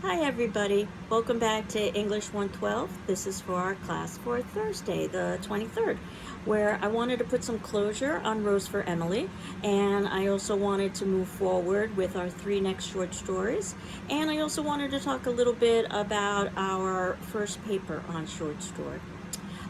Hi everybody, welcome back to English 112. This is for our class for Thursday, the 23rd, where I wanted to put some closure on Rose for Emily, and I also wanted to move forward with our three next short stories, and I also wanted to talk a little bit about our first paper on short story.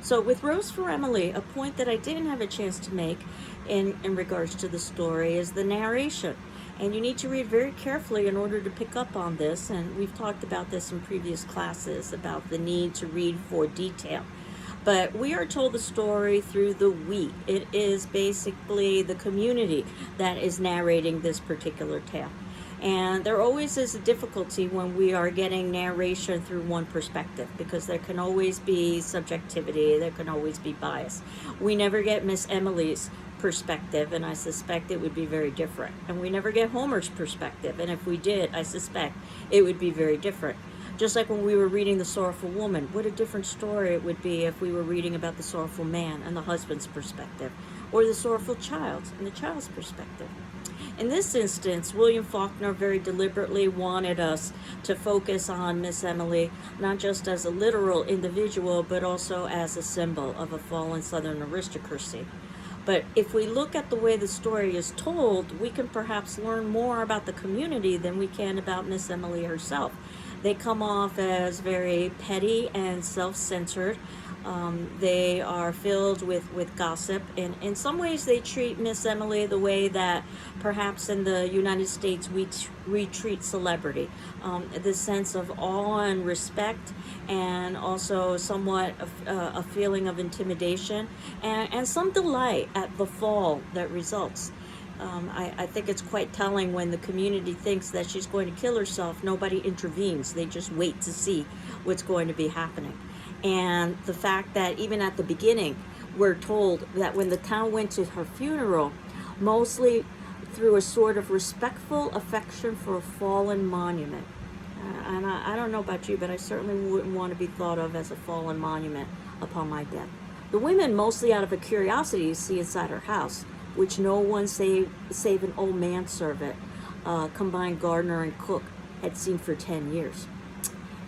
So with Rose for Emily, a point that I didn't have a chance to make in regards to the story is the narration. And you need to read very carefully in order to pick up on this. And we've talked about this in previous classes about the need to read for detail. But we are told the story through the we. It is basically the community that is narrating this particular tale. And there always is a difficulty when we are getting narration through one perspective because there can always be subjectivity, there can always be bias. We never get Miss Emily's perspective, and I suspect it would be very different. And we never get Homer's perspective, and if we did, I suspect it would be very different. Just like when we were reading The Sorrowful Woman, what a different story it would be if we were reading about the sorrowful man and the husband's perspective, or the sorrowful child and the child's perspective. In this instance, William Faulkner very deliberately wanted us to focus on Miss Emily, not just as a literal individual, but also as a symbol of a fallen Southern aristocracy. But if we look at the way the story is told, we can perhaps learn more about the community than we can about Miss Emily herself. They come off as very petty and self-centered. They are filled with gossip, and in some ways they treat Miss Emily the way that perhaps in the United States we treat celebrity. This sense of awe and respect, and also somewhat a feeling of intimidation, and some delight at the fall that results. I think it's quite telling when the community thinks that she's going to kill herself, nobody intervenes. They just wait to see what's going to be happening. And the fact that even at the beginning, we're told that when the town went to her funeral, mostly through a sort of respectful affection for a fallen monument. And I don't know about you, but I certainly wouldn't want to be thought of as a fallen monument upon my death. The women, mostly out of a curiosity to see inside her house, which no one save an old manservant, combined gardener and cook, had seen for 10 years.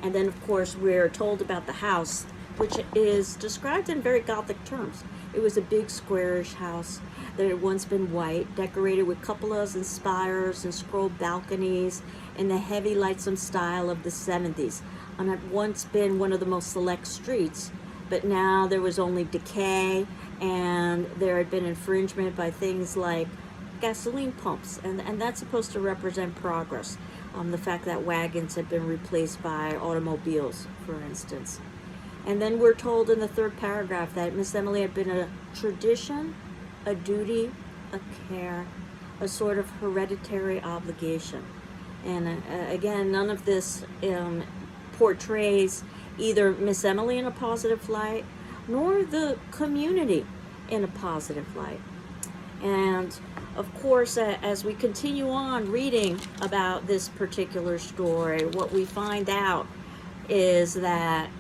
And then, of course, we're told about the house, which is described in very Gothic terms. It was a big squarish house that had once been white, decorated with cupolas and spires and scrolled balconies in the heavy, lightsome style of the 70s, and had once been one of the most select streets. But now there was only decay, and there had been infringement by things like gasoline pumps, and that's supposed to represent progress. The fact that wagons had been replaced by automobiles, for instance. And then we're told in the third paragraph that Miss Emily had been a tradition, a duty, a care, a sort of hereditary obligation. And again, none of this portrays either Miss Emily in a positive light, nor the community in a positive light. And of course, as we continue on reading about this particular story, what we find out is that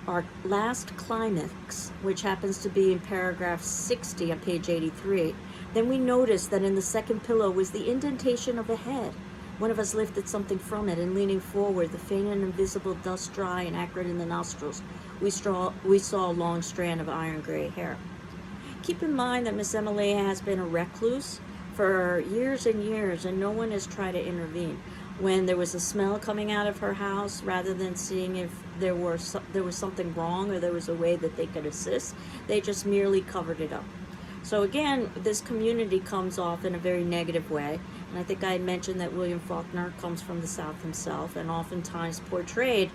our last climax, which happens to be in paragraph 60 on page 83, then we notice that in the second pillow was the indentation of a head. One of us lifted something from it, and leaning forward, the faint and invisible dust dry and acrid in the nostrils, we saw a long strand of iron gray hair. Keep in mind that Miss Emily has been a recluse for years and years, and no one has tried to intervene. When there was a smell coming out of her house, rather than seeing if there was something wrong or there was a way that they could assist, they just merely covered it up. So again, this community comes off in a very negative way. And I think I mentioned that William Faulkner comes from the South himself, and oftentimes portrayed,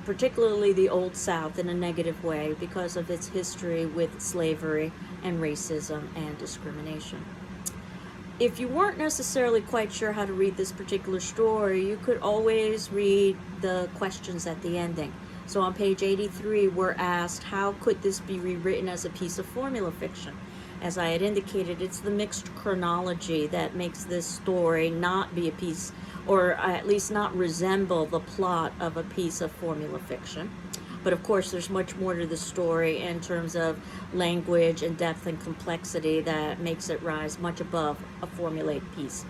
particularly the Old South, in a negative way because of its history with slavery and racism and discrimination. If you weren't necessarily quite sure how to read this particular story, you could always read the questions at the ending. So on page 83, we're asked, how could this be rewritten as a piece of formula fiction? As I had indicated, it's the mixed chronology that makes this story not be a piece, or at least not resemble the plot of a piece of formula fiction. But of course, there's much more to the story in terms of language and depth and complexity that makes it rise much above a formulaic piece.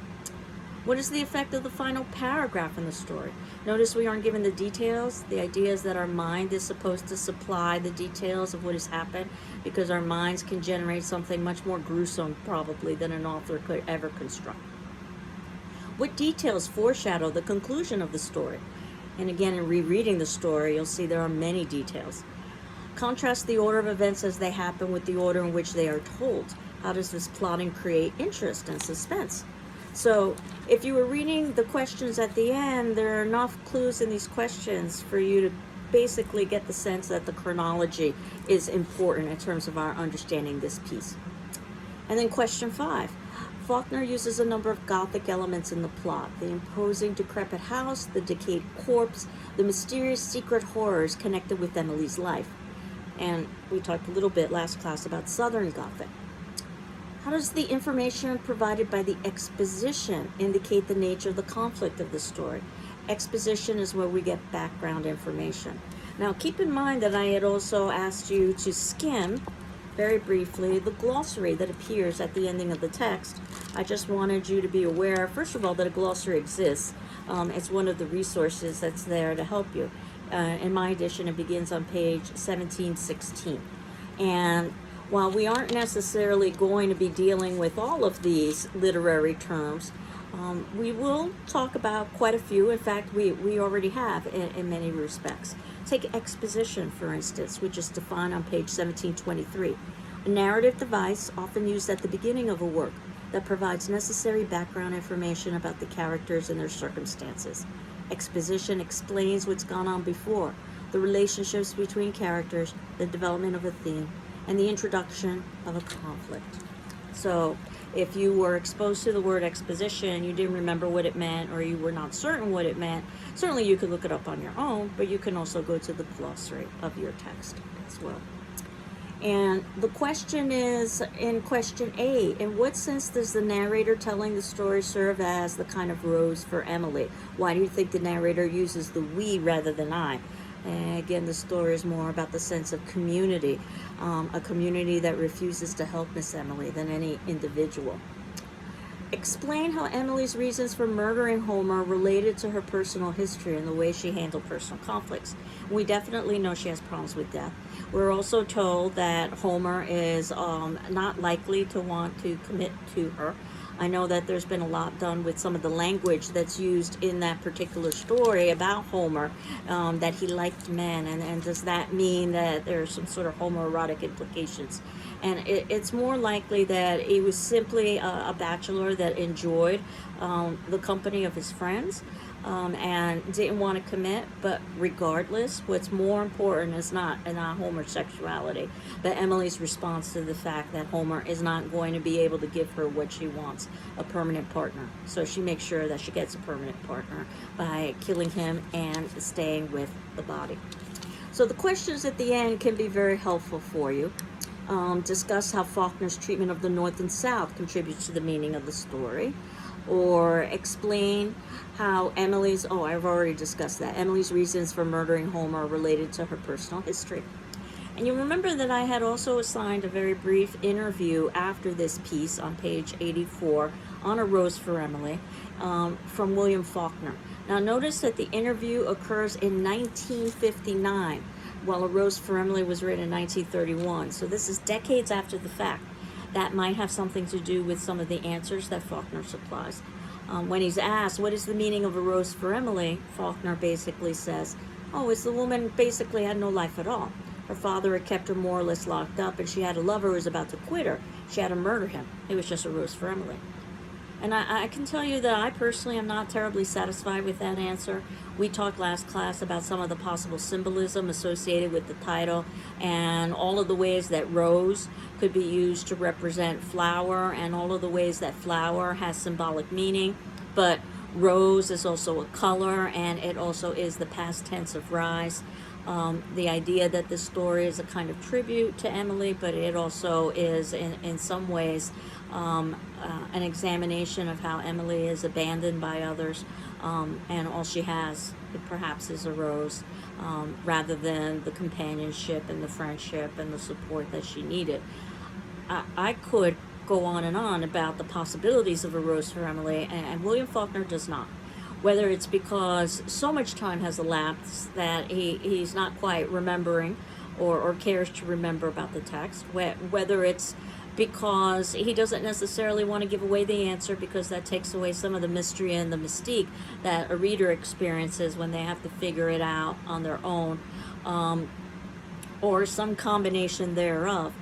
What is the effect of the final paragraph in the story? Notice we aren't given the details. The idea is that our mind is supposed to supply the details of what has happened, because our minds can generate something much more gruesome, probably, than an author could ever construct. What details foreshadow the conclusion of the story? And again, in rereading the story, you'll see there are many details. Contrast the order of events as they happen with the order in which they are told. How does this plotting create interest and suspense? So if you were reading the questions at the end, there are enough clues in these questions for you to basically get the sense that the chronology is important in terms of our understanding this piece. And then question 5. Faulkner uses a number of Gothic elements in the plot: the imposing decrepit house, the decayed corpse, the mysterious secret horrors connected with Emily's life. And we talked a little bit last class about Southern Gothic. How does the information provided by the exposition indicate the nature of the conflict of the story? Exposition is where we get background information. Now, keep in mind that I had also asked you to skim, very briefly, the glossary that appears at the ending of the text. I just wanted you to be aware, first of all, that a glossary exists. It's one of the resources that's there to help you. In my edition, it begins on page 1716. And while we aren't necessarily going to be dealing with all of these literary terms, we will talk about quite a few. In fact, we already have in many respects. Take exposition, for instance, which is defined on page 1723. A narrative device often used at the beginning of a work that provides necessary background information about the characters and their circumstances. Exposition explains what's gone on before, the relationships between characters, the development of a theme, and the introduction of a conflict. So if you were exposed to the word exposition, you didn't remember what it meant, or you were not certain what it meant, certainly you could look it up on your own, but you can also go to the glossary of your text as well. And the question is, in question A, in what sense does the narrator telling the story serve as the kind of rose for Emily? Why do you think the narrator uses the we rather than I? And again, the story is more about the sense of community, a community that refuses to help Miss Emily than any individual. Explain how Emily's reasons for murdering Homer related to her personal history and the way she handled personal conflicts. We definitely know she has problems with death. We're also told that Homer is not likely to want to commit to her. I know that there's been a lot done with some of the language that's used in that particular story about Homer, that he liked men, and does that mean that there's some sort of homoerotic implications? And it's more likely that he was simply a bachelor that enjoyed the company of his friends, and didn't want to commit. But regardless, what's more important is not Homer's sexuality, but Emily's response to the fact that Homer is not going to be able to give her what she wants, a permanent partner. So she makes sure that she gets a permanent partner by killing him and staying with the body. So the questions at the end can be very helpful for you. Discuss how Faulkner's treatment of the North and South contributes to the meaning of the story. Or explain how Emily's, I've already discussed that, Emily's reasons for murdering Homer are related to her personal history. And you remember that I had also assigned a very brief interview after this piece on page 84 on A Rose for Emily, from William Faulkner. Now notice that the interview occurs in 1959, while A Rose for Emily was written in 1931. So this is decades after the fact. That might have something to do with some of the answers that Faulkner supplies. When he's asked, what is the meaning of A Rose for Emily, Faulkner basically says, it's the woman basically had no life at all. Her father had kept her more or less locked up, and she had a lover who was about to quit her. She had to murder him. It was just a rose for Emily. And I can tell you that I personally am not terribly satisfied with that answer. We talked last class about some of the possible symbolism associated with the title and all of the ways that rose could be used to represent flower, and all of the ways that flower has symbolic meaning. But rose is also a color, and it also is the past tense of rise. The idea that this story is a kind of tribute to Emily, but it also is in some ways an examination of how Emily is abandoned by others, and all she has perhaps is a rose, rather than the companionship and the friendship and the support that she needed. I could go on and on about the possibilities of a Rose for Emily, and William Faulkner does not. Whether it's because so much time has elapsed that he's not quite remembering or cares to remember about the text, whether it's because he doesn't necessarily want to give away the answer because that takes away some of the mystery and the mystique that a reader experiences when they have to figure it out on their own, or some combination thereof.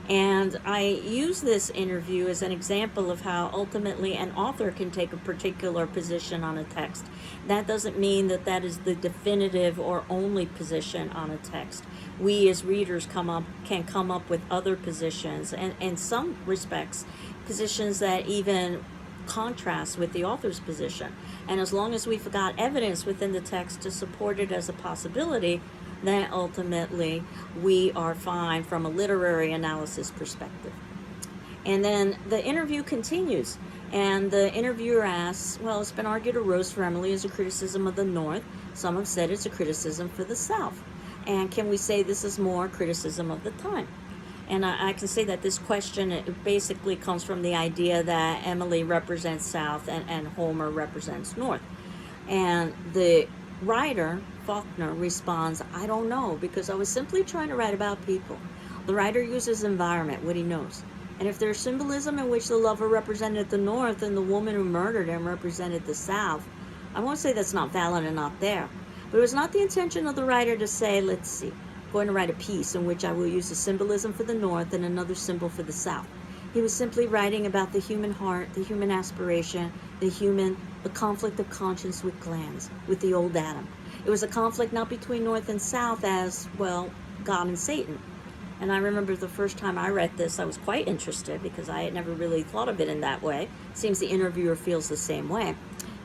And I use this interview as an example of how ultimately an author can take a particular position on a text. That doesn't mean that that is the definitive or only position on a text. We as readers can come up with other positions, and in some respects, positions that even contrast with the author's position. And as long as we've got evidence within the text to support it as a possibility, then ultimately we are fine from a literary analysis perspective. And then the interview continues, and the interviewer asks, well, it's been argued a Rose for Emily is a criticism of the North. Some have said it's a criticism for the South. And can we say this is more criticism of the time? And I can say that this question, it basically comes from the idea that Emily represents South and Homer represents North. And the writer, Faulkner, responds, I don't know, because I was simply trying to write about people. The writer uses environment, what he knows. And if there's symbolism in which the lover represented the North and the woman who murdered him represented the South, I won't say that's not valid and not there. But it was not the intention of the writer to say, let's see, I'm going to write a piece in which I will use a symbolism for the North and another symbol for the South. He was simply writing about the human heart, the human aspiration, the conflict of conscience with glands, with the old Adam. It was a conflict not between North and South as, well, God and Satan. And I remember the first time I read this, I was quite interested because I had never really thought of it in that way. Seems the interviewer feels the same way.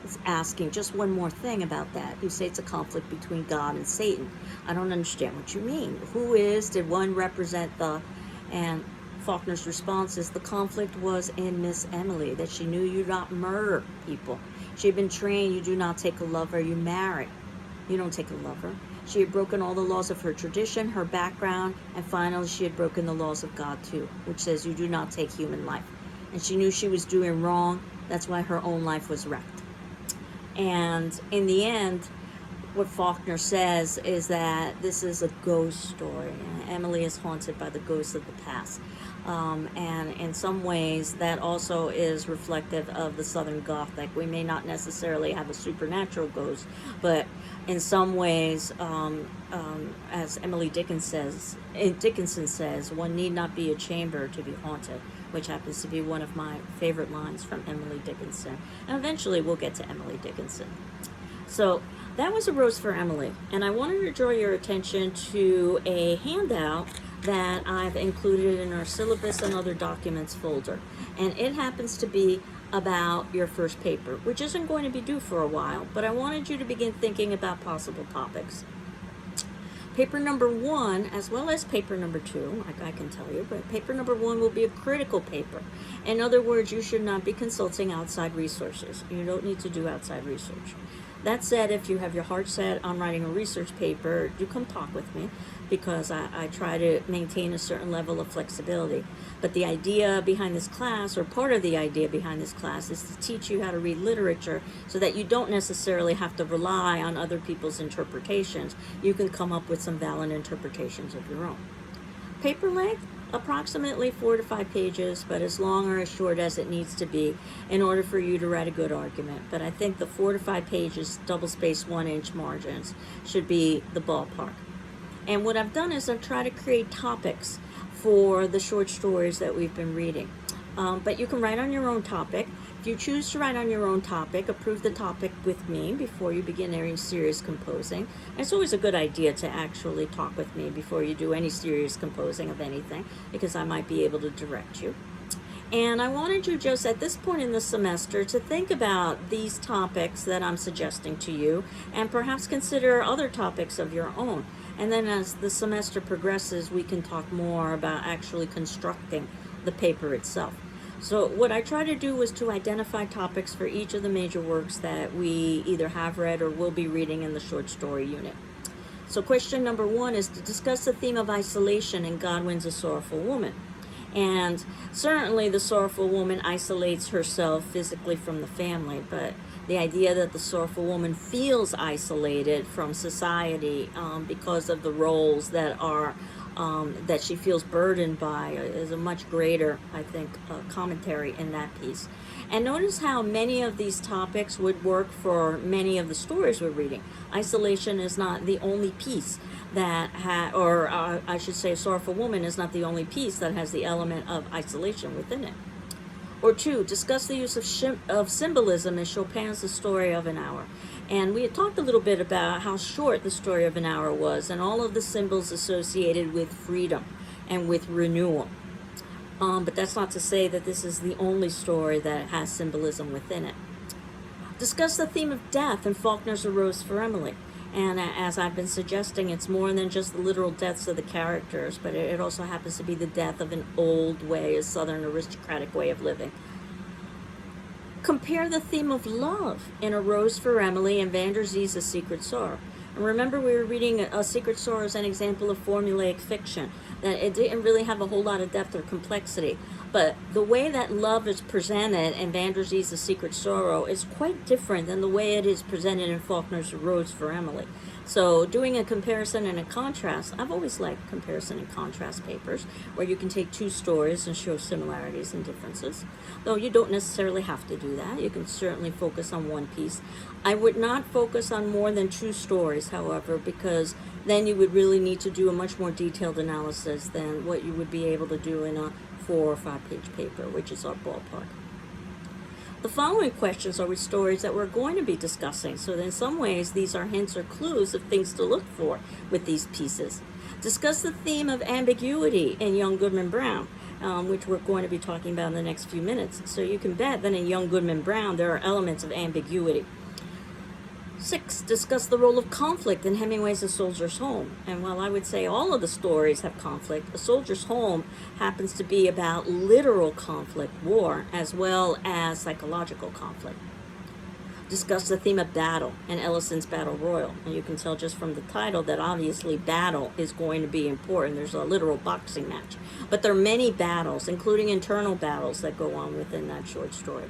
It's asking just one more thing about that. You say it's a conflict between God and Satan. I don't understand what you mean. Did one represent the, and Faulkner's response is the conflict was in Miss Emily, that she knew you not murder people. She had been trained, you do not take a lover, you marry. You don't take a lover. She had broken all the laws of her tradition, her background, and finally she had broken the laws of God too, which says you do not take human life. And she knew she was doing wrong. That's why her own life was wrecked. And in the end, what Faulkner says is that this is a ghost story. Emily is haunted by the ghosts of the past. And in some ways, that also is reflective of the Southern Gothic. We may not necessarily have a supernatural ghost, but in some ways, as Emily Dickinson says, one need not be a chamber to be haunted, which happens to be one of my favorite lines from Emily Dickinson. And eventually we'll get to Emily Dickinson. So that was a Rose for Emily, and I wanted to draw your attention to a handout that I've included in our syllabus and other documents folder. And it happens to be about your first paper, which isn't going to be due for a while, but I wanted you to begin thinking about possible topics. Paper number 1, as well as paper number 2, I can tell you, but paper number 1 will be a critical paper. In other words, you should not be consulting outside resources. You don't need to do outside research. That said, if you have your heart set on writing a research paper, do come talk with me, because I try to maintain a certain level of flexibility. But the idea behind this class, or part of the idea behind this class, is to teach you how to read literature so that you don't necessarily have to rely on other people's interpretations. You can come up with some valid interpretations of your own. Paper length, approximately 4 to 5 pages, but as long or as short as it needs to be in order for you to write a good argument. But I think the 4 to 5 pages, double-spaced 1-inch margins, should be the ballpark. And what I've done is I've tried to create topics for the short stories that we've been reading. But you can write on your own topic. If you choose to write on your own topic, approve the topic with me before you begin any serious composing. And it's always a good idea to actually talk with me before you do any serious composing of anything, because I might be able to direct you. And I wanted you just at this point in the semester to think about these topics that I'm suggesting to you, and perhaps consider other topics of your own. And then as the semester progresses, we can talk more about actually constructing the paper itself. So what I try to do was to identify topics for each of the major works that we either have read or will be reading in the short story unit. So question number 1 is to discuss the theme of isolation in Godwin's A Sorrowful Woman. And certainly the sorrowful woman isolates herself physically from the family, but the idea that the sorrowful woman feels isolated from society because of the roles that she feels burdened by is a much greater, I think, commentary in that piece. And notice how many of these topics would work for many of the stories we're reading. Isolation is not the only piece that I should say, sorrowful woman is not the only piece that has the element of isolation within it. Or 2, discuss the use of symbolism in Chopin's The Story of an Hour. And we had talked a little bit about how short The Story of an Hour was and all of the symbols associated with freedom and with renewal. But that's not to say that this is the only story that has symbolism within it. Discuss the theme of death in Faulkner's A Rose for Emily. And as I've been suggesting, it's more than just the literal deaths of the characters, but it also happens to be the death of an old way, a Southern aristocratic way of living. Compare the theme of love in A Rose for Emily and Van der Zee's A Secret Sorrow. And remember, we were reading A Secret Sorrow as an example of formulaic fiction, that it didn't really have a whole lot of depth or complexity. But the way that love is presented in Van der Zee's A Secret Sorrow is quite different than the way it is presented in Faulkner's A Rose for Emily. So doing a comparison and a contrast, I've always liked comparison and contrast papers, where you can take 2 stories and show similarities and differences. Though you don't necessarily have to do that. You can certainly focus on one piece. I would not focus on more than 2 stories, however, because then you would really need to do a much more detailed analysis than what you would be able to do in a 4 or 5 page paper, which is our ballpark. The following questions are with stories that we're going to be discussing, so in some ways these are hints or clues of things to look for with these pieces. Discuss the theme of ambiguity in Young Goodman Brown, which we're going to be talking about in the next few minutes. So you can bet that in Young Goodman Brown there are elements of ambiguity. 6, discuss the role of conflict in Hemingway's A Soldier's Home. And while I would say all of the stories have conflict, A Soldier's Home happens to be about literal conflict, war, as well as psychological conflict. Discuss the theme of battle in Ellison's Battle Royal. And you can tell just from the title that obviously battle is going to be important. There's a literal boxing match. But there are many battles, including internal battles, that go on within that short story.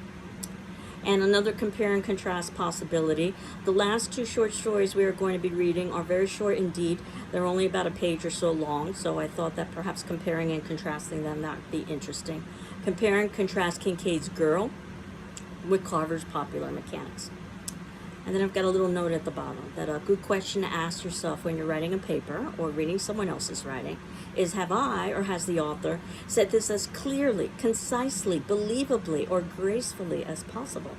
And another compare and contrast possibility. The last 2 short stories we are going to be reading are very short indeed. They're only about a page or so long, so I thought that perhaps comparing and contrasting them, that would be interesting. Compare and contrast Kincaid's Girl with Carver's Popular Mechanics. And then I've got a little note at the bottom that a good question to ask yourself when you're writing a paper or reading someone else's writing is, have I, or has the author, said this as clearly, concisely, believably, or gracefully as possible?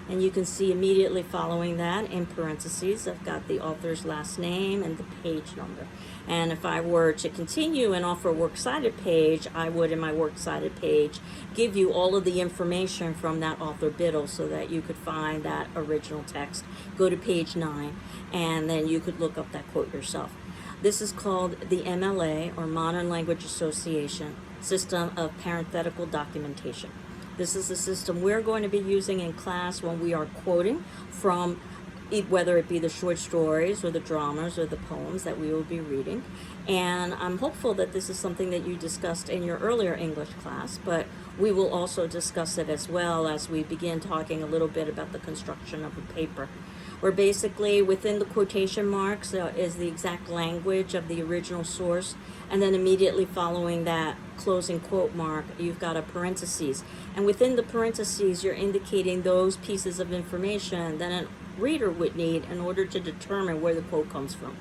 And you can see immediately following that in parentheses, I've got the author's last name and the page number. And if I were to continue and offer a works cited page, I would, in my works cited page, give you all of the information from that author Biddle so that you could find that original text. Go to page 9, and then you could look up that quote yourself. This is called the MLA, or Modern Language Association, System of Parenthetical Documentation. This is the system we're going to be using in class when we are quoting from whether it be the short stories or the dramas or the poems that we will be reading. And I'm hopeful that this is something that you discussed in your earlier English class, but we will also discuss it as well as we begin talking a little bit about the construction of a paper, where basically within the quotation marks is the exact language of the original source, and then immediately following that closing quote mark, you've got a parentheses. And within the parentheses, you're indicating those pieces of information that a reader would need in order to determine where the quote comes from.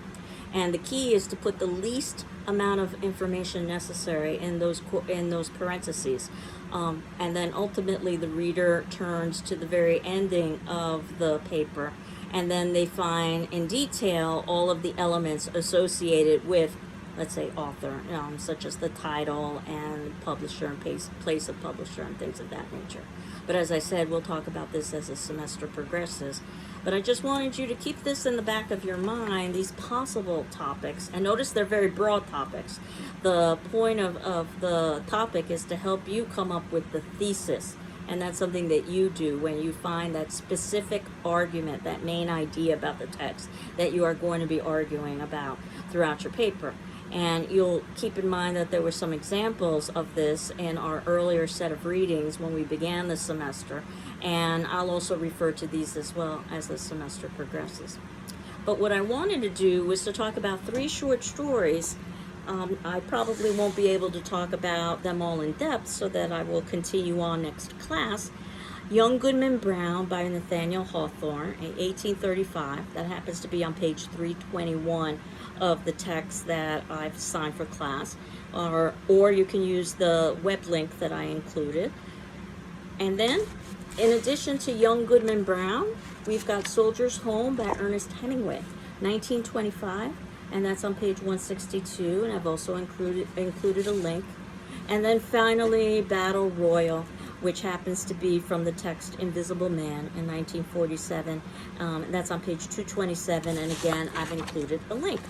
And the key is to put the least amount of information necessary in those parentheses. And then ultimately the reader turns to the very ending of the paper, and then they find in detail all of the elements associated with, let's say, author, such as the title and publisher and place of publisher and things of that nature. But as I said, we'll talk about this as the semester progresses. But I just wanted you to keep this in the back of your mind, these possible topics. And notice they're very broad topics. The point of the topic is to help you come up with the thesis. And that's something that you do when you find that specific argument, that main idea about the text that you are going to be arguing about throughout your paper. And you'll keep in mind that there were some examples of this in our earlier set of readings when we began the semester, and I'll also refer to these as well as the semester progresses. But what I wanted to do was to talk about 3 short stories. I probably won't be able to talk about them all in depth, so that I will continue on next class. Young Goodman Brown by Nathaniel Hawthorne, 1835. That happens to be on page 321 of the text that I've signed for class. Or you can use the web link that I included. And then, in addition to Young Goodman Brown, we've got Soldier's Home by Ernest Hemingway, 1925, and that's on page 162, and I've also included a link. And then finally, Battle Royal, which happens to be from the text Invisible Man in 1947. That's on page 227, and again, I've included a link.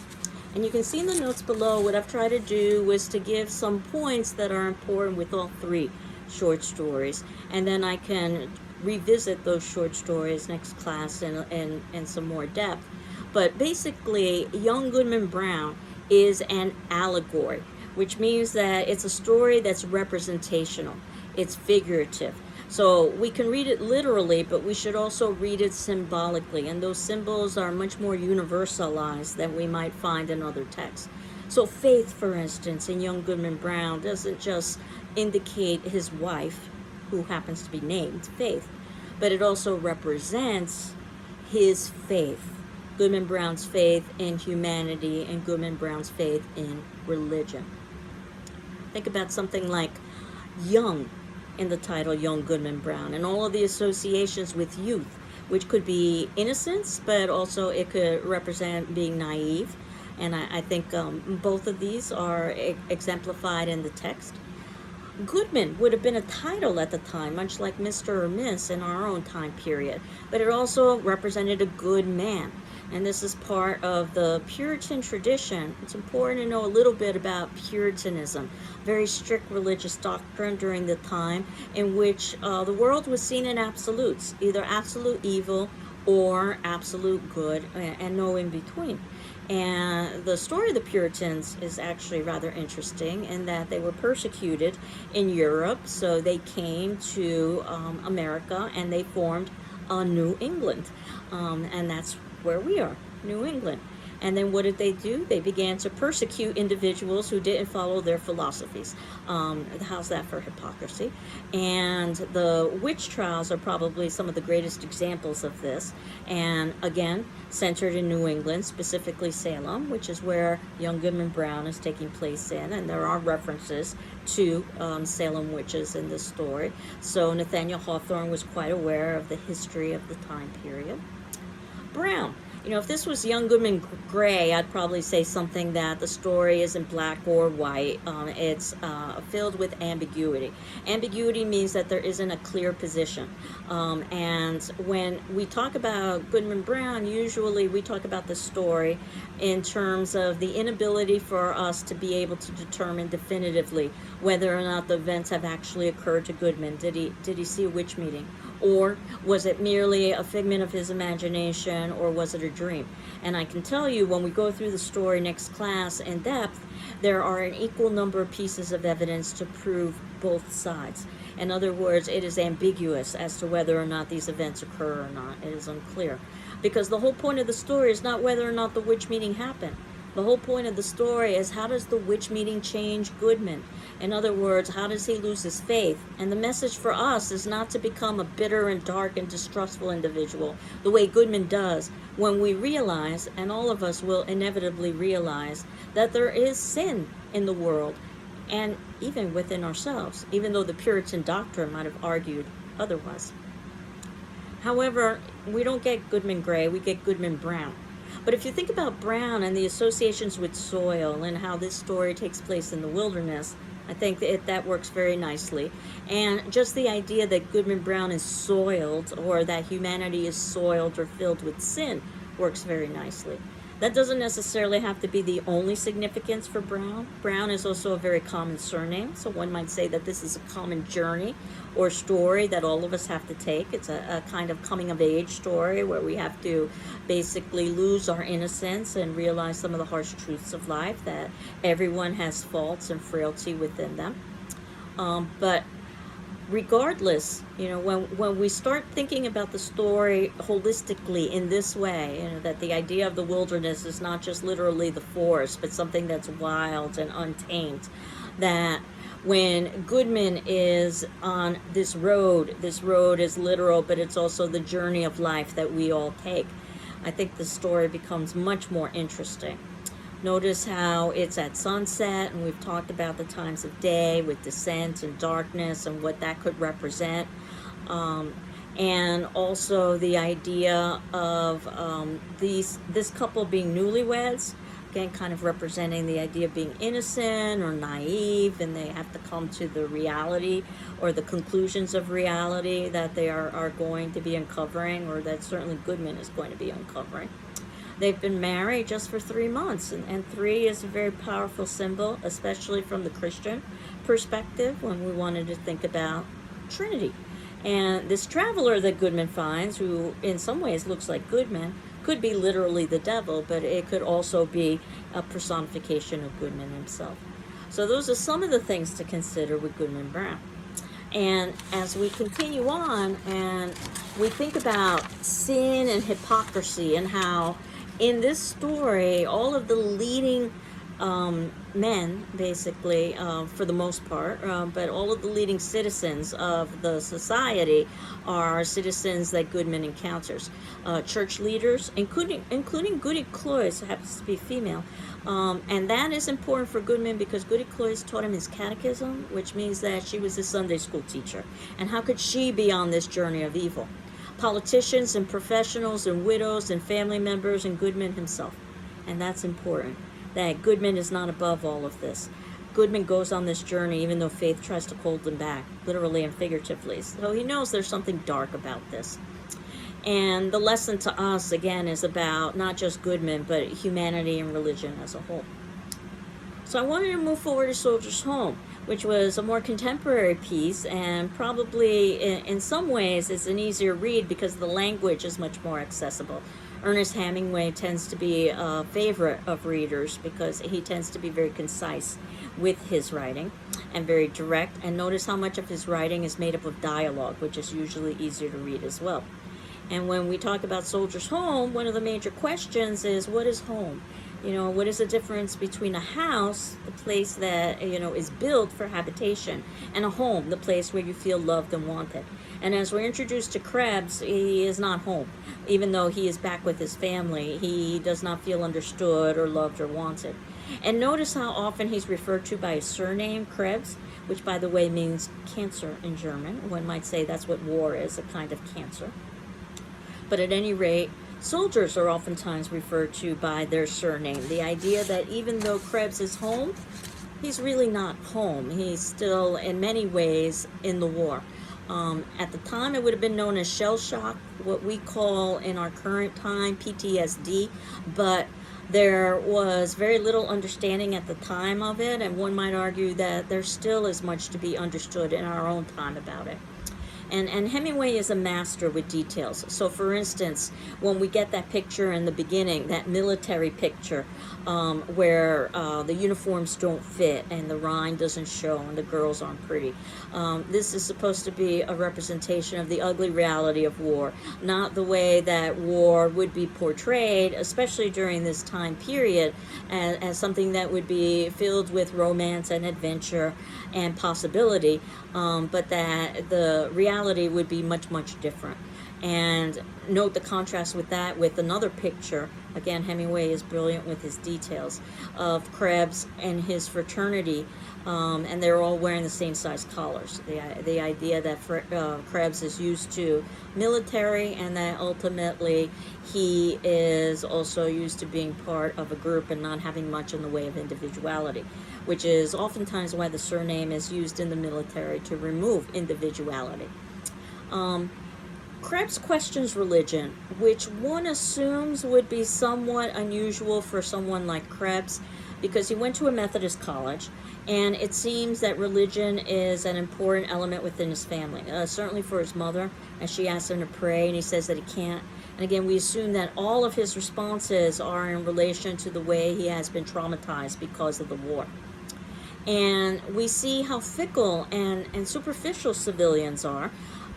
And you can see in the notes below, what I've tried to do was to give some points that are important with all 3 short stories, and then I can revisit those short stories next class in some more depth. But basically, Young Goodman Brown is an allegory, which means that it's a story that's representational. It's figurative. So we can read it literally, but we should also read it symbolically, and those symbols are much more universalized than we might find in other texts. So faith, for instance, in Young Goodman Brown doesn't just indicate his wife, who happens to be named Faith, but it also represents his faith, Goodman Brown's faith in humanity and Goodman Brown's faith in religion. Think about something like young in the title Young Goodman Brown, and all of the associations with youth, which could be innocence, but also it could represent being naive. And I think both of these are exemplified in the text. Goodman would have been a title at the time, much like Mr. or Miss in our own time period, but it also represented a good man. And this is part of the Puritan tradition. It's important to know a little bit about Puritanism, very strict religious doctrine during the time in which the world was seen in absolutes, either absolute evil or absolute good, and no in between. And the story of the Puritans is actually rather interesting in that they were persecuted in Europe, so they came to America and they formed New England, and that's where we are, New England. And then what did they do? They began to persecute individuals who didn't follow their philosophies. How's that for hypocrisy? And the witch trials are probably some of the greatest examples of this. And again, centered in New England, specifically Salem, which is where Young Goodman Brown is taking place in. And there are references to Salem witches in this story. So Nathaniel Hawthorne was quite aware of the history of the time period. Brown. You know, if this was Young Goodman Gray, I'd probably say something that the story isn't black or white. It's filled with ambiguity. Ambiguity means that there isn't a clear position. And when we talk about Goodman Brown, usually we talk about the story in terms of the inability for us to be able to determine definitively whether or not the events have actually occurred to Goodman. Did he see a witch meeting? Or was it merely a figment of his imagination, or was it a dream? And I can tell you, when we go through the story next class in depth, there are an equal number of pieces of evidence to prove both sides. In other words, it is ambiguous as to whether or not these events occur or not. It is unclear. Because the whole point of the story is not whether or not the witch meeting happened. The whole point of the story is, how does the witch meeting change Goodman? In other words, how does he lose his faith? And the message for us is not to become a bitter and dark and distrustful individual, the way Goodman does, when we realize, and all of us will inevitably realize, that there is sin in the world, and even within ourselves, even though the Puritan doctrine might have argued otherwise. However, we don't get Goodman Gray, we get Goodman Brown. But if you think about Brown and the associations with soil and how this story takes place in the wilderness, I think that works very nicely. And just the idea that Goodman Brown is soiled, or that humanity is soiled or filled with sin, works very nicely. That doesn't necessarily have to be the only significance for Brown. Brown is also a very common surname, so one might say that this is a common journey or story that all of us have to take. It's a kind of coming of age story where we have to basically lose our innocence and realize some of the harsh truths of life, that everyone has faults and frailty within them. But regardless, when we start thinking about the story holistically in this way, that the idea of the wilderness is not just literally the forest, but something that's wild and untamed, that when Goodman is on this road is literal, but it's also the journey of life that we all take. I think the story becomes much more interesting. Notice how it's at sunset, and we've talked about the times of day with descent and darkness and what that could represent. And also the idea of this couple being newlyweds, again, kind of representing the idea of being innocent or naive, and they have to come to the reality or the conclusions of reality that they are going to be uncovering, or that certainly Goodman is going to be uncovering. They've been married just for 3 months, and 3 is a very powerful symbol, especially from the Christian perspective when we wanted to think about Trinity. And this traveler that Goodman finds, who in some ways looks like Goodman, could be literally the devil, but it could also be a personification of Goodman himself. So those are some of the things to consider with Goodman Brown. And as we continue on and we think about sin and hypocrisy, and how in this story, all of the leading men, basically, for the most part, but all of the leading citizens of the society are citizens that Goodman encounters. Church leaders, including Goody Cloyes, happens to be female. And that is important for Goodman because Goody Cloyes taught him his catechism, which means that she was a Sunday school teacher. And how could she be on this journey of evil? Politicians and professionals and widows and family members, and Goodman himself. And that's important, that Goodman is not above all of this. Goodman goes on this journey even though faith tries to hold him back, literally and figuratively. So he knows there's something dark about this. And the lesson to us, again, is about not just Goodman, but humanity and religion as a whole. So I wanted to move forward to Soldier's Home, which was a more contemporary piece, and probably in some ways is an easier read because the language is much more accessible. Ernest Hemingway tends to be a favorite of readers because he tends to be very concise with his writing and very direct. And notice how much of his writing is made up of dialogue, which is usually easier to read as well. And when we talk about Soldier's Home, one of the major questions is, what is home? What is the difference between a house, the place that, is built for habitation, and a home, the place where you feel loved and wanted? And as we're introduced to Krebs, he is not home. Even though he is back with his family, he does not feel understood or loved or wanted. And notice how often he's referred to by his surname, Krebs, which, by the way, means cancer in German. One might say that's what war is, a kind of cancer. But at any rate, soldiers are oftentimes referred to by their surname. The idea that even though Krebs is home, he's really not home. He's still, in many ways, in the war. At the time, it would have been known as shell shock, what we call in our current time PTSD, but there was very little understanding at the time of it, and one might argue that there still is much to be understood in our own time about it. And Hemingway is a master with details. So, for instance, when we get that picture in the beginning, that military picture where the uniforms don't fit and the rind doesn't show and the girls aren't pretty, this is supposed to be a representation of the ugly reality of war, not the way that war would be portrayed, especially during this time period, as something that would be filled with romance and adventure and possibility, but that the reality would be much, much different. And note the contrast with that with another picture. Again, Hemingway is brilliant with his details of Krebs and his fraternity, and they're all wearing the same size collars. The idea that Krebs is used to military, and that ultimately he is also used to being part of a group and not having much in the way of individuality, which is oftentimes why the surname is used in the military, to remove individuality. Krebs questions religion, which one assumes would be somewhat unusual for someone like Krebs, because he went to a Methodist college, and it seems that religion is an important element within his family, certainly for his mother, and she asks him to pray, and he says that he can't. And again, we assume that all of his responses are in relation to the way he has been traumatized because of the war. And we see how fickle and superficial civilians are,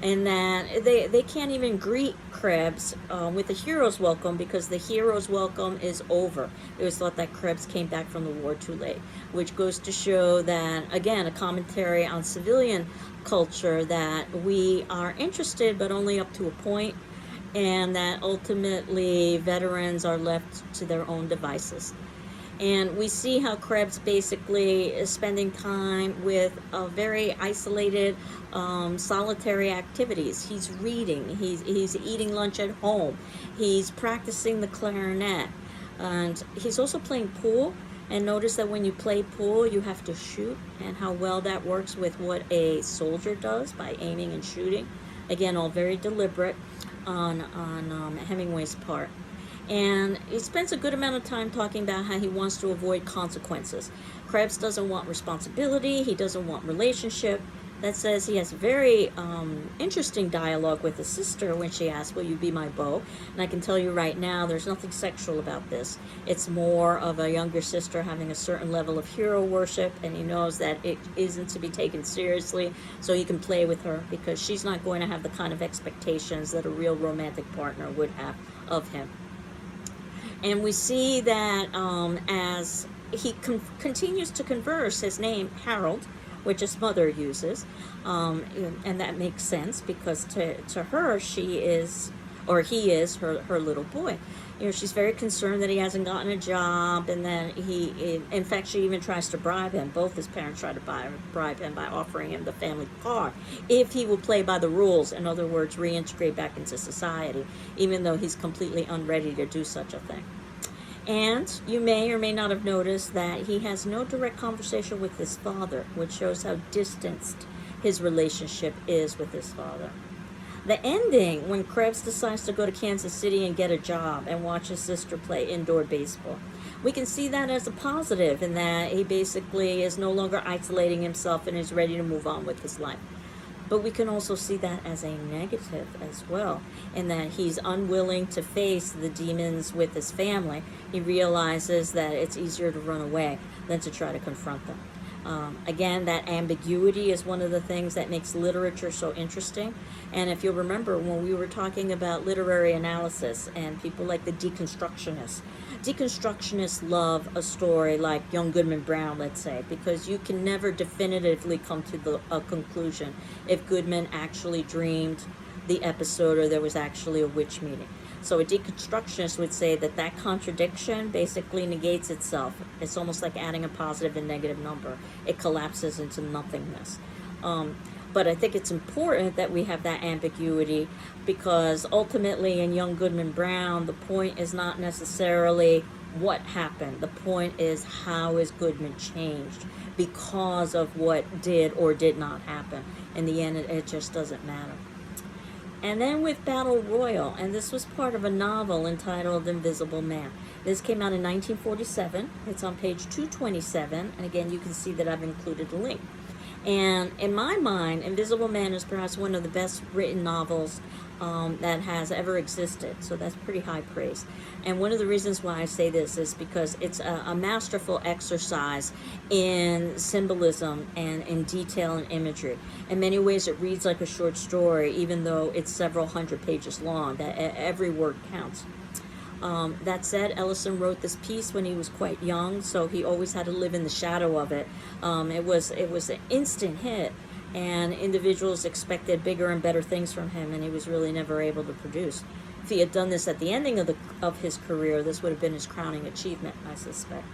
and that they can't even greet Krebs with the hero's welcome, because the hero's welcome is over. It was thought that Krebs came back from the war too late, which goes to show that, again, a commentary on civilian culture, that we are interested but only up to a point, and that ultimately veterans are left to their own devices. And we see how Krebs basically is spending time with very isolated, solitary activities. He's reading, he's eating lunch at home, he's practicing the clarinet, and he's also playing pool. And notice that when you play pool, you have to shoot, and how well that works with what a soldier does by aiming and shooting. Again, all very deliberate on Hemingway's part. And he spends a good amount of time talking about how he wants to avoid consequences. Krebs doesn't want responsibility, he doesn't want relationship. That says he has a very interesting dialogue with his sister when she asks, will you be my beau? And I can tell you right now, there's nothing sexual about this. It's more of a younger sister having a certain level of hero worship, and he knows that it isn't to be taken seriously, so he can play with her, because she's not going to have the kind of expectations that a real romantic partner would have of him. And we see that as he continues to converse, his name, Harold, which his mother uses, and that makes sense, because to her, she is, or he is, her little boy. You know, she's very concerned that he hasn't gotten a job, and then in fact, she even tries to bribe him. Both his parents try to bribe him by offering him the family car if he will play by the rules, in other words, reintegrate back into society, even though he's completely unready to do such a thing. And you may or may not have noticed that he has no direct conversation with his father, which shows how distanced his relationship is with his father. The ending, when Krebs decides to go to Kansas City and get a job and watch his sister play indoor baseball, we can see that as a positive, in that he basically is no longer isolating himself and is ready to move on with his life. But we can also see that as a negative as well, in that he's unwilling to face the demons with his family. He realizes that it's easier to run away than to try to confront them. Again, that ambiguity is one of the things that makes literature so interesting. And if you'll remember, when we were talking about literary analysis and people like the deconstructionists love a story like Young Goodman Brown, let's say, because you can never definitively come to a conclusion if Goodman actually dreamed the episode or there was actually a witch meeting. So a deconstructionist would say that that contradiction basically negates itself. It's almost like adding a positive and negative number. It collapses into nothingness. But I think it's important that we have that ambiguity, because ultimately in Young Goodman Brown, the point is not necessarily what happened. The point is, how is Goodman changed because of what did or did not happen. In the end, it just doesn't matter. And then with Battle Royal, and this was part of a novel entitled Invisible Man. This came out in 1947. It's on page 227, and again, you can see that I've included a link. And in my mind, Invisible Man is perhaps one of the best written novels that has ever existed. So that's pretty high praise. And one of the reasons why I say this is because it's a masterful exercise in symbolism and in detail and imagery. In many ways, it reads like a short story, even though it's several hundred pages long. That every word counts. That said, Ellison wrote this piece when he was quite young, so he always had to live in the shadow of it. It was an instant hit, and individuals expected bigger and better things from him, and he was really never able to produce. If he had done this at the ending of his career, this would have been his crowning achievement, I suspect.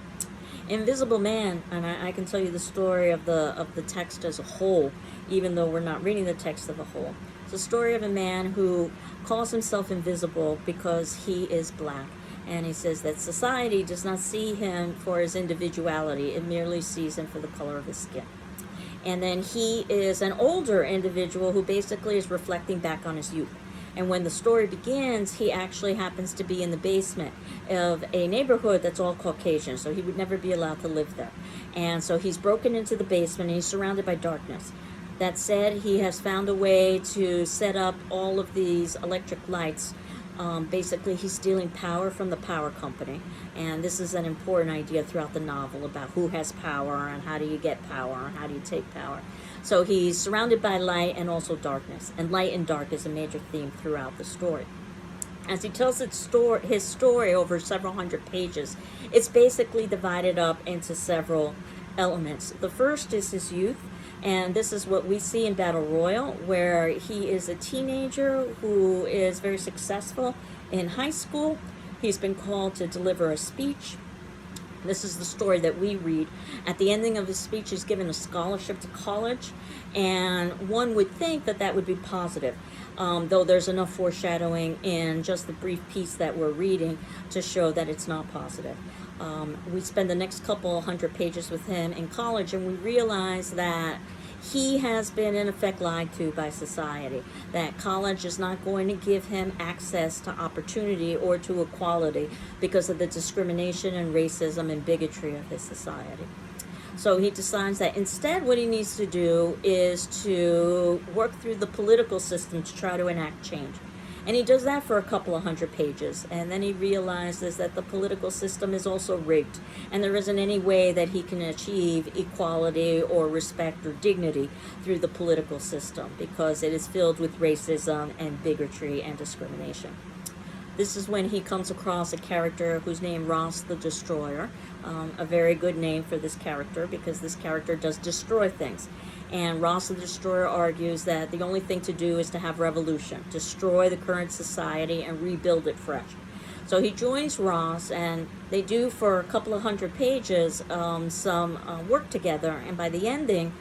Invisible Man, and I can tell you the story of the text as a whole, even though we're not reading the text of a whole. It's a story of a man who calls himself invisible because he is black. And he says that society does not see him for his individuality, it merely sees him for the color of his skin. And then he is an older individual who basically is reflecting back on his youth. And when the story begins, he actually happens to be in the basement of a neighborhood that's all Caucasian, so he would never be allowed to live there. And so he's broken into the basement and he's surrounded by darkness. That said, he has found a way to set up all of these electric lights. Basically, he's stealing power from the power company, and this is an important idea throughout the novel about who has power and how do you get power and how do you take power. So he's surrounded by light and also darkness, and light and dark is a major theme throughout the story. As he tells his story over several hundred pages, it's basically divided up into several elements. The first is his youth, and this is what we see in Battle Royal, where he is a teenager who is very successful in high school. He's been called to deliver a speech. This is the story that we read. At the ending of his speech, he's given a scholarship to college, and one would think that that would be positive, though there's enough foreshadowing in just the brief piece that we're reading to show that it's not positive. We spend the next couple hundred pages with him in college, and we realize that he has been in effect lied to by society, that college is not going to give him access to opportunity or to equality because of the discrimination and racism and bigotry of his society. So he decides that instead what he needs to do is to work through the political system to try to enact change. And he does that for a couple of hundred pages, and then he realizes that the political system is also rigged, and there isn't any way that he can achieve equality or respect or dignity through the political system because it is filled with racism and bigotry and discrimination. This is when he comes across a character who's named Ross the Destroyer, a very good name for this character because this character does destroy things. And Ross the Destroyer argues that the only thing to do is to have revolution, destroy the current society and rebuild it fresh. So he joins Ross, and they do for a couple of hundred pages some work together, and by the ending,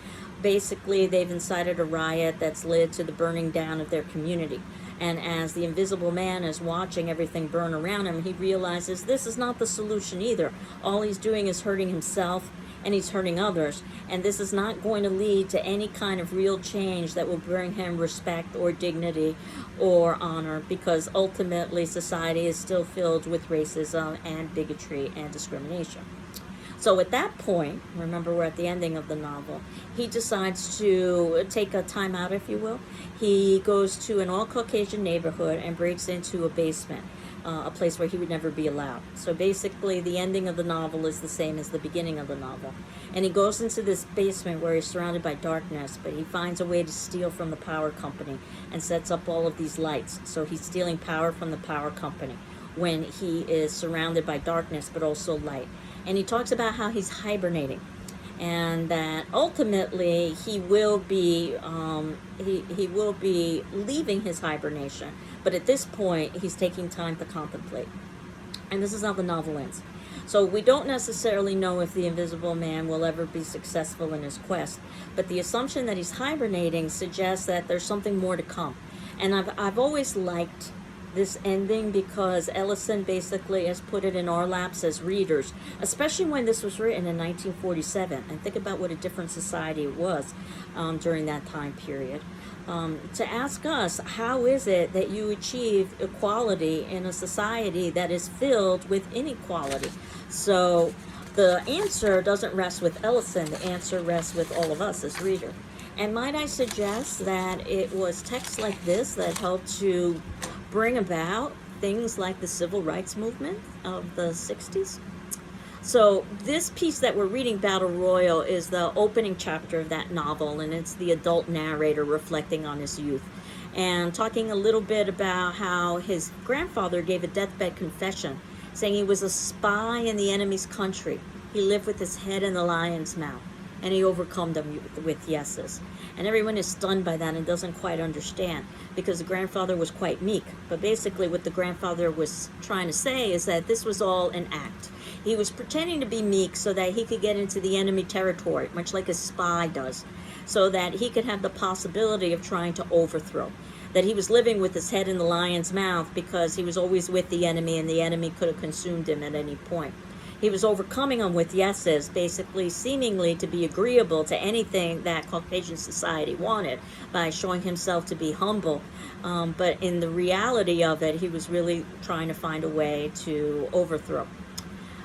basically they've incited a riot that's led to the burning down of their community. And as the Invisible Man is watching everything burn around him, he realizes this is not the solution either. All he's doing is hurting himself and he's hurting others, and this is not going to lead to any kind of real change that will bring him respect or dignity or honor, because ultimately society is still filled with racism and bigotry and discrimination. So at that point, remember we're at the ending of the novel, he decides to take a time out, if you will. He goes to an all-Caucasian neighborhood and breaks into a basement, a place where he would never be allowed. So basically the ending of the novel is the same as the beginning of the novel. And he goes into this basement where he's surrounded by darkness, but he finds a way to steal from the power company and sets up all of these lights. So he's stealing power from the power company when he is surrounded by darkness but also light. And he talks about how he's hibernating, and that ultimately he will be leaving his hibernation, but at this point he's taking time to contemplate. And this is how the novel ends. So we don't necessarily know if the Invisible Man will ever be successful in his quest, but the assumption that he's hibernating suggests that there's something more to come. And I've always liked this ending because Ellison basically has put it in our laps as readers, especially when this was written in 1947. And think about what a different society it was during that time period. To ask us, how is it that you achieve equality in a society that is filled with inequality? So the answer doesn't rest with Ellison, the answer rests with all of us as readers. And might I suggest that it was texts like this that helped to bring about things like the civil rights movement of the 60s? So this piece that we're reading, Battle Royal, is the opening chapter of that novel, and it's the adult narrator reflecting on his youth and talking a little bit about how his grandfather gave a deathbed confession, saying he was a spy in the enemy's country. He lived with his head in the lion's mouth, and he overcome them with yeses. And everyone is stunned by that and doesn't quite understand, because the grandfather was quite meek. But basically what the grandfather was trying to say is that this was all an act. He was pretending to be meek so that he could get into the enemy territory, much like a spy does, so that he could have the possibility of trying to overthrow. That he was living with his head in the lion's mouth because he was always with the enemy, and the enemy could have consumed him at any point. he was overcoming them with yeses, basically seemingly to be agreeable to anything that Caucasian society wanted by showing himself to be humble. But in the reality of it, he was really trying to find a way to overthrow.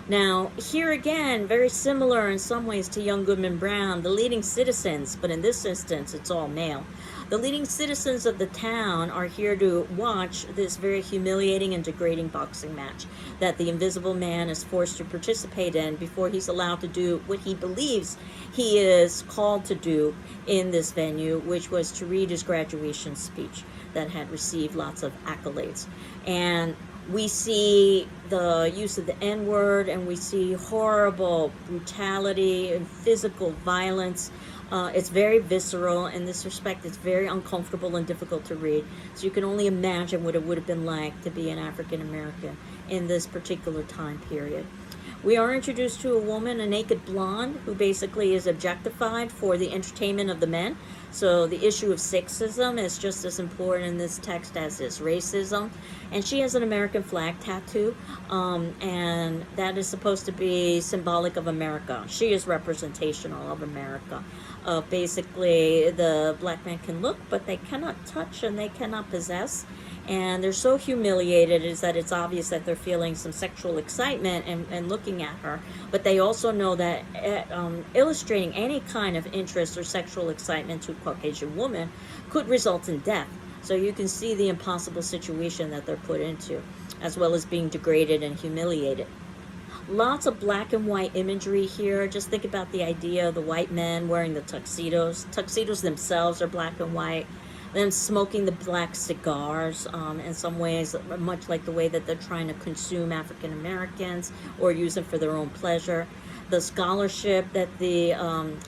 Now, here again, very similar in some ways to Young Goodman Brown, the leading citizens, but in this instance, it's all male. The leading citizens of the town are here to watch this very humiliating and degrading boxing match that the Invisible Man is forced to participate in before he's allowed to do what he believes he is called to do in this venue, which was to read his graduation speech that had received lots of accolades. And we see the use of the N-word, and we see horrible brutality and physical violence. It's very visceral. In this respect, it's very uncomfortable and difficult to read. So you can only imagine what it would have been like to be an African American in this particular time period. We are introduced to a woman, a naked blonde, who basically is objectified for the entertainment of the men. So the issue of sexism is just as important in this text as is racism. And she has an American flag tattoo, and that is supposed to be symbolic of America. She is representational of America. Basically, the black man can look, but they cannot touch and they cannot possess. And they're so humiliated is that it's obvious that they're feeling some sexual excitement and looking at her. But they also know that illustrating any kind of interest or sexual excitement to a Caucasian woman could result in death. So you can see the impossible situation that they're put into, as well as being degraded and humiliated. Lots of black and white imagery here. Just think about the idea of the white men wearing the tuxedos. Tuxedos themselves are black and white. Them smoking the black cigars, in some ways, much like the way that they're trying to consume African Americans or use them for their own pleasure. The scholarship that the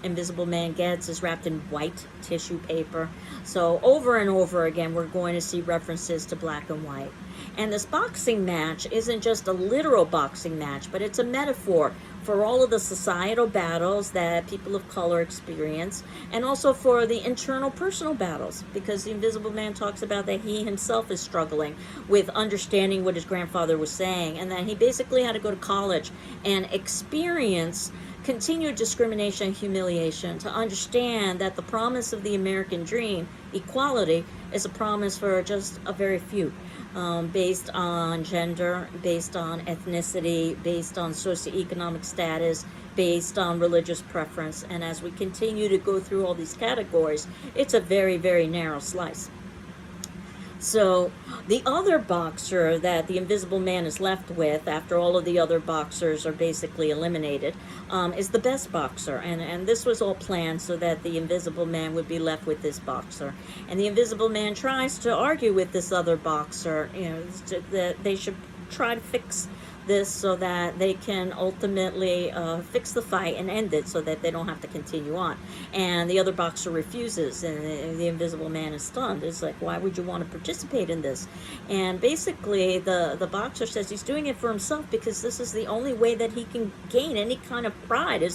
Invisible Man gets is wrapped in white tissue paper. So over and over again, we're going to see references to black and white. And this boxing match isn't just a literal boxing match, but it's a metaphor for all of the societal battles that people of color experience, and also for the internal personal battles, because the Invisible Man talks about that he himself is struggling with understanding what his grandfather was saying, and that he basically had to go to college and experience continued discrimination and humiliation to understand that the promise of the American dream, equality, is a promise for just a very few. Based on gender, based on ethnicity, based on socioeconomic status, based on religious preference. And as we continue to go through all these categories, it's a very, very narrow slice. So the other boxer that the Invisible Man is left with, after all of the other boxers are basically eliminated, is the best boxer. And this was all planned so that the Invisible Man would be left with this boxer. And the Invisible Man tries to argue with this other boxer, that they should try to fix this so that they can ultimately fix the fight and end it so that they don't have to continue on. And the other boxer refuses, and the Invisible Man is stunned. It's like, why would you want to participate in this? And basically the boxer says he's doing it for himself because this is the only way that he can gain any kind of pride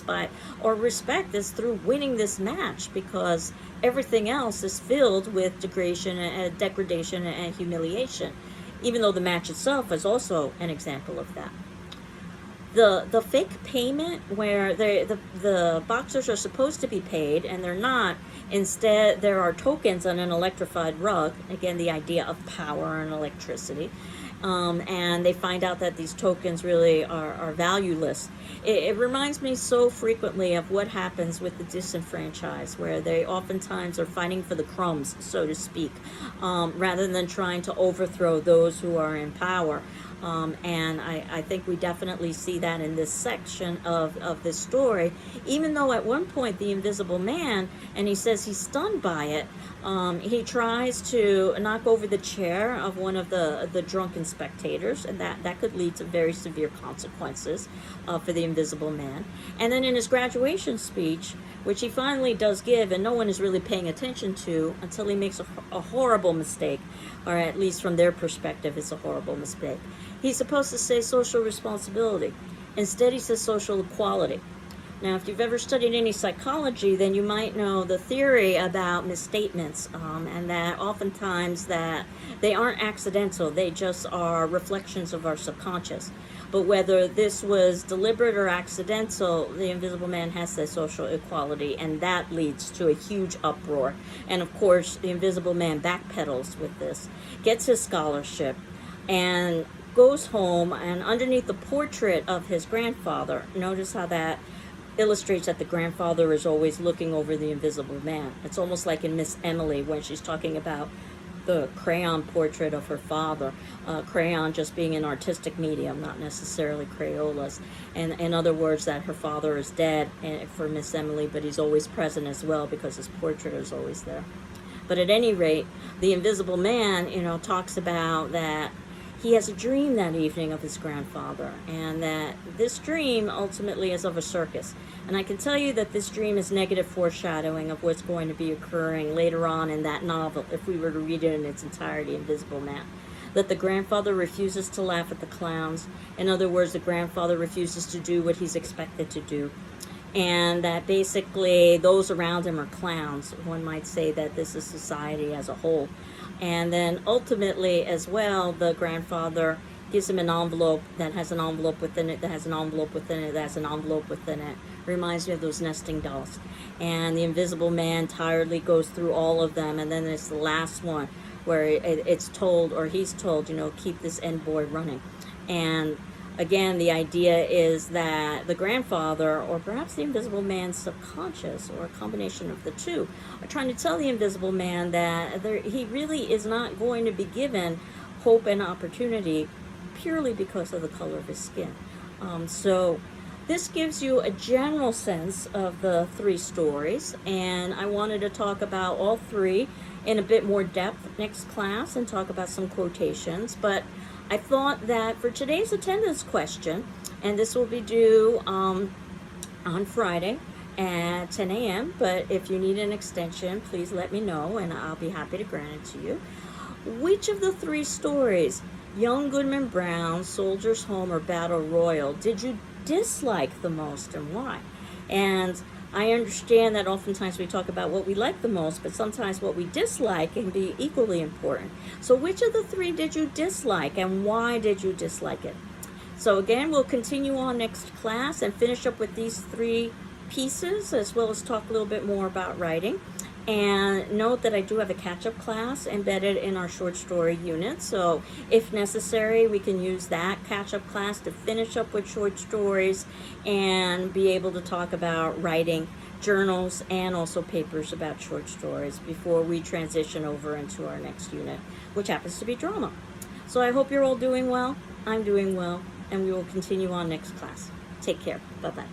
or respect is through winning this match, because everything else is filled with degradation and humiliation, even though the match itself is also an example of that. The fake payment where the boxers are supposed to be paid and they're not. Instead, there are tokens on an electrified rug. Again, the idea of power and electricity. And they find out that these tokens really are valueless. It reminds me so frequently of what happens with the disenfranchised, where they oftentimes are fighting for the crumbs, so to speak, rather than trying to overthrow those who are in power. And I think we definitely see that in this section of this story, even though at one point the Invisible Man, and he says he's stunned by it, he tries to knock over the chair of one of the drunken spectators, and that could lead to very severe consequences for the Invisible Man. And then in his graduation speech, which he finally does give, and no one is really paying attention to until he makes a horrible mistake, or at least from their perspective, it's a horrible mistake. He's supposed to say social responsibility. Instead, he says social equality. Now, if you've ever studied any psychology, then you might know the theory about misstatements, and that oftentimes that they aren't accidental, they just are reflections of our subconscious. But whether this was deliberate or accidental, the Invisible Man has said social equality, and that leads to a huge uproar. And of course, the Invisible Man backpedals with this, gets his scholarship, and goes home, and underneath the portrait of his grandfather, notice how that illustrates that the grandfather is always looking over the Invisible Man. It's almost like in Miss Emily when she's talking about the crayon portrait of her father. Crayon just being an artistic medium, not necessarily Crayolas. And in other words, that her father is dead for Miss Emily, but he's always present as well because his portrait is always there. But at any rate, the Invisible Man, talks about that he has a dream that evening of his grandfather, and that this dream ultimately is of a circus. And I can tell you that this dream is negative foreshadowing of what's going to be occurring later on in that novel, if we were to read it in its entirety, Invisible Man. That the grandfather refuses to laugh at the clowns. In other words, the grandfather refuses to do what he's expected to do. And that basically those around him are clowns. One might say that this is society as a whole. And then ultimately as well, the grandfather gives him an envelope that has an envelope within it, that has an envelope within it, that has an envelope within it. Reminds me of those nesting dolls. And the Invisible Man tiredly goes through all of them, and then there's the last one where it's told, or he's told, keep this end boy running. And again, the idea is that the grandfather, or perhaps the Invisible Man's subconscious, or a combination of the two, are trying to tell the Invisible Man that he really is not going to be given hope and opportunity purely because of the color of his skin. So this gives you a general sense of the three stories, and I wanted to talk about all three in a bit more depth next class and talk about some quotations. But I thought that for today's attendance question, and this will be due on Friday at 10 a.m., but if you need an extension, please let me know and I'll be happy to grant it to you. Which of the three stories, Young Goodman Brown, Soldier's Home, or Battle Royal, did you dislike the most and why? And I understand that oftentimes we talk about what we like the most, but sometimes what we dislike can be equally important. So which of the three did you dislike and why did you dislike it? So again, we'll continue on next class and finish up with these three pieces, as well as talk a little bit more about writing. And note that I do have a catch-up class embedded in our short story unit, so if necessary we can use that catch-up class to finish up with short stories and be able to talk about writing journals and also papers about short stories before we transition over into our next unit, which happens to be drama. So I hope you're all doing well. I'm doing well, and we will continue on next class. Take care. Bye-bye.